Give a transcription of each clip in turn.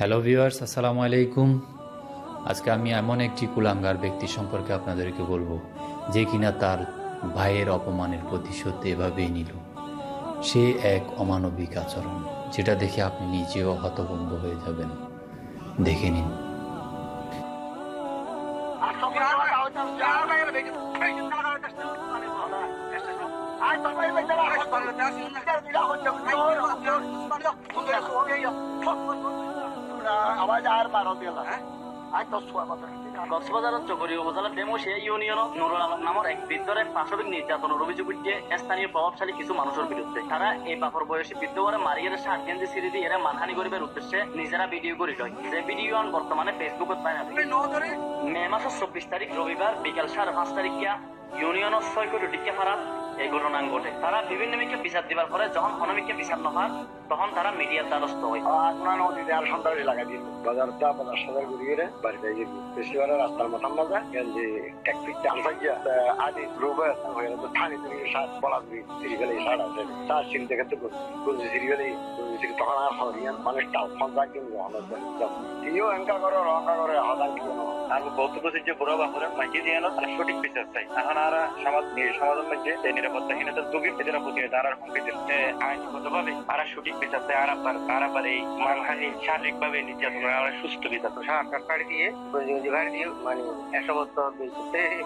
Hello viewers, আসসালামু আলাইকুম। আজকে আমি এমন একটি কুলাঙ্গার ব্যক্তি সম্পর্কে আপনাদেরকে বলবো, যে কিনা তার ভাইয়ের অপমানের প্রতিশোধ এভাবেই নিল। সে এক অমানবিক আচরণ, যেটা দেখে আপনি নিজেও হতভম্ব হয়ে যাবেন। দেখে নিন। কক্সবাজারের চকরি উপজেলার ডেমোশিয়া ইউনিয়ন নুরুল আলম নামের এক বৃদ্ধের পাশবিক নির্যাতনের অভিযোগ উঠছে স্থানীয় প্রভাবশালী কিছু মানুষের বিরুদ্ধে। তারা এই বাপর বয়সী বৃদ্ধরে মারিয়ার 60 কেজি সিঁড়ি দিয়ে এরা মানহানি করিবার উদ্দেশ্যে নিজেরা ভিডিও করে লয়। যে ভিডিও বর্তমানে ফেসবুকত পায় না। মে মাসের 24 তারিখ রবিবার বিকাল 5:30 তারিখিয়া ইউনিয়নের 6 কোটি টিকা ফারাত এই ঘটনা ঘটে। তারা বিভিন্ন মিকে বিচার দিবার পরে যখন অনমিকে বিচার নয়, তখন তারা মিডিয়ার দ্বারস্থ হয়। নদীতে আর সন্ধ্যা লাগা দিয়ে বাজারটা বাজার সদার ঘুরিয়ে বাড়িতে গিয়ে বেশিরভাগ রাস্তার মাথার মাঝে যে ট্যাক্সি চাল থাকিয়া আদি রোবার হয়ে তো থানি থেকে সাত বলা সিরিগালে সার আছে তার সিন থেকে তো সিরিগালে তখন আর হরিয়ান মানুষটাও সন্ধ্যা কিন্তু তিনিও অঙ্কা করে রঙ্কা করে হদান কি আর বক্তব্য যে বুড়ো বাপরে মাইকে দিয়ে সঠিক বিচার চাই। এখন আর সমাজের মধ্যে নিরাপত্তাহীনতার যোগী এদের প্রতি তারা হুমকি দিচ্ছে আইনগতভাবে আর সঠিক বিচার চাই। আর আবার এই মানহানি শারীরিক ভাবে নির্যাতন সুস্থ বিচার সরকার বাড়ি দিয়ে মানে 100 বছর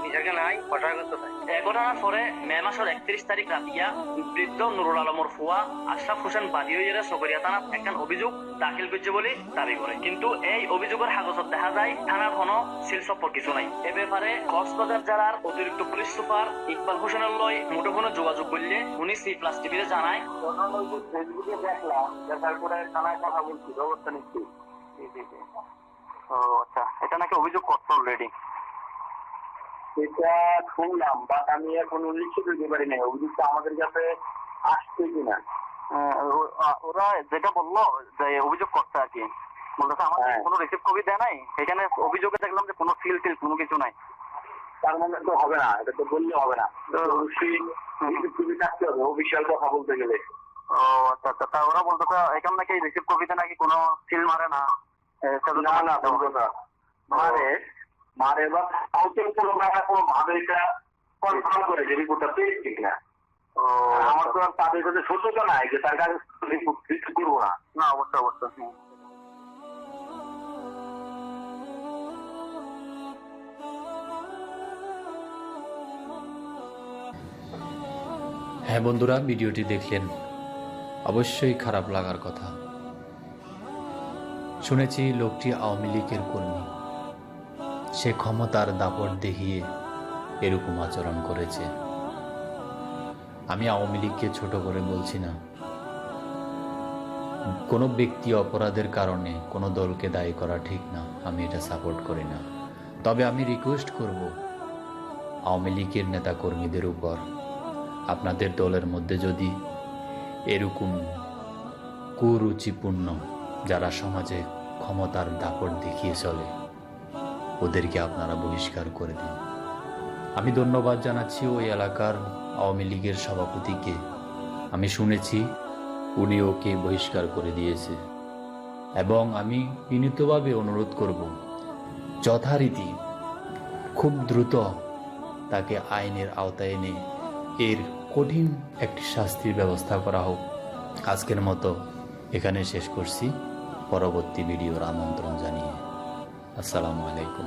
বিচারকে নাই কষাগত নাই। এই ঘটনার পরে মে মাসের 31 তারিখ রাতিয়া বৃদ্ধ নুরুল আলমর ফুয়া আশরাফ হোসেন বাদিওয়ের চকরিয়া থানাত একখান অভিযোগ দাখিল করছে বলে দাবি করে, কিন্তু এই অভিযোগের কাগজত দেখা যায় থানার কোনো সিলসপর কিছু নাই। এ ব্যাপারে কক্সবাজার জেলার অতিরিক্ত পুলিশ সুপার ইকবাল হোসেনের লয় মুঠোফোনে যোগাযোগ করলে উনি C+ টিভিতে জানায়, ফেসবুকে দেখলাম দেখার পরে থানায় কথা বলছি, ব্যবস্থা নিচ্ছি। ও আচ্ছা, এটা নাকি অভিযোগ করছে অলরেডি। এটা শুনলাম, বাট আমি এখনো লিখিত দিতে পারি না অভিযোগটা আমাদের কাছে আসছে কিনা। ওরা যেটা বললো যে অভিযোগ করছে আর কি, বলতেছে আমাদের কোনো রিসিভ কপি দেয় নাই। এখানে অভিযোগে দেখলাম যে কোনো সিল টিল কোনো কিছু নাই। তার মানে তো হবে না, এটা তো বললে হবে না, অবশ্যই থাকতে হবে অফিসিয়াল কথা বলতে গেলে। ও আচ্ছা আচ্ছা, তা ওরা বলতেছে এখানে নাকি রিসিভ কপিতে নাকি কোনো সিল মারে না। না মারে বা কোনো ভাবে এটা কনফার্ম করে যে রিপোর্টটা পেয়েছি কিনা। আমার তো আর তাদের কাছে সত্যতা নাই যে তার কাছে করবো না। না অবশ্যই অবশ্যই। হ্যাঁ বন্ধুরা, ভিডিওটি দেখলেন, অবশ্যই খারাপ লাগার কথা। শুনেছি লোকটি আওয়ামী লীগের কর্মী, সে ক্ষমতার দাপট দেখিয়ে এরকম আচরণ করেছে। আমি আওয়ামী লীগকে ছোট করে বলছি না। কোনো ব্যক্তি অপরাধের কারণে কোনো দলকে দায়ী করা ঠিক না, আমি এটা সাপোর্ট করি না। তবে আমি রিকোয়েস্ট করব আওয়ামী লীগের নেতা কর্মীদের উপর, আপনাদের দলের মধ্যে যদি এরকম কুরুচিপূর্ণ যারা সমাজে ক্ষমতার দাপট দেখিয়ে চলে, ওদেরকে আপনারা বহিষ্কার করে দিন। আমি ধন্যবাদ জানাচ্ছি ওই এলাকার আওয়ামী লীগের সভাপতিকে। আমি শুনেছি উনি ওকে বহিষ্কার করে দিয়েছে, এবং আমি বিনীতভাবে অনুরোধ করব যথারীতি খুব দ্রুত তাকে আইনের আওতায় এনে এর কঠিন একটি শাস্তির ব্যবস্থা করা হোক। আজকের মতো এখানে শেষ করছি, পরবর্তী ভিডিওর আমন্ত্রণ জানিয়ে। আসসালামু আলাইকুম।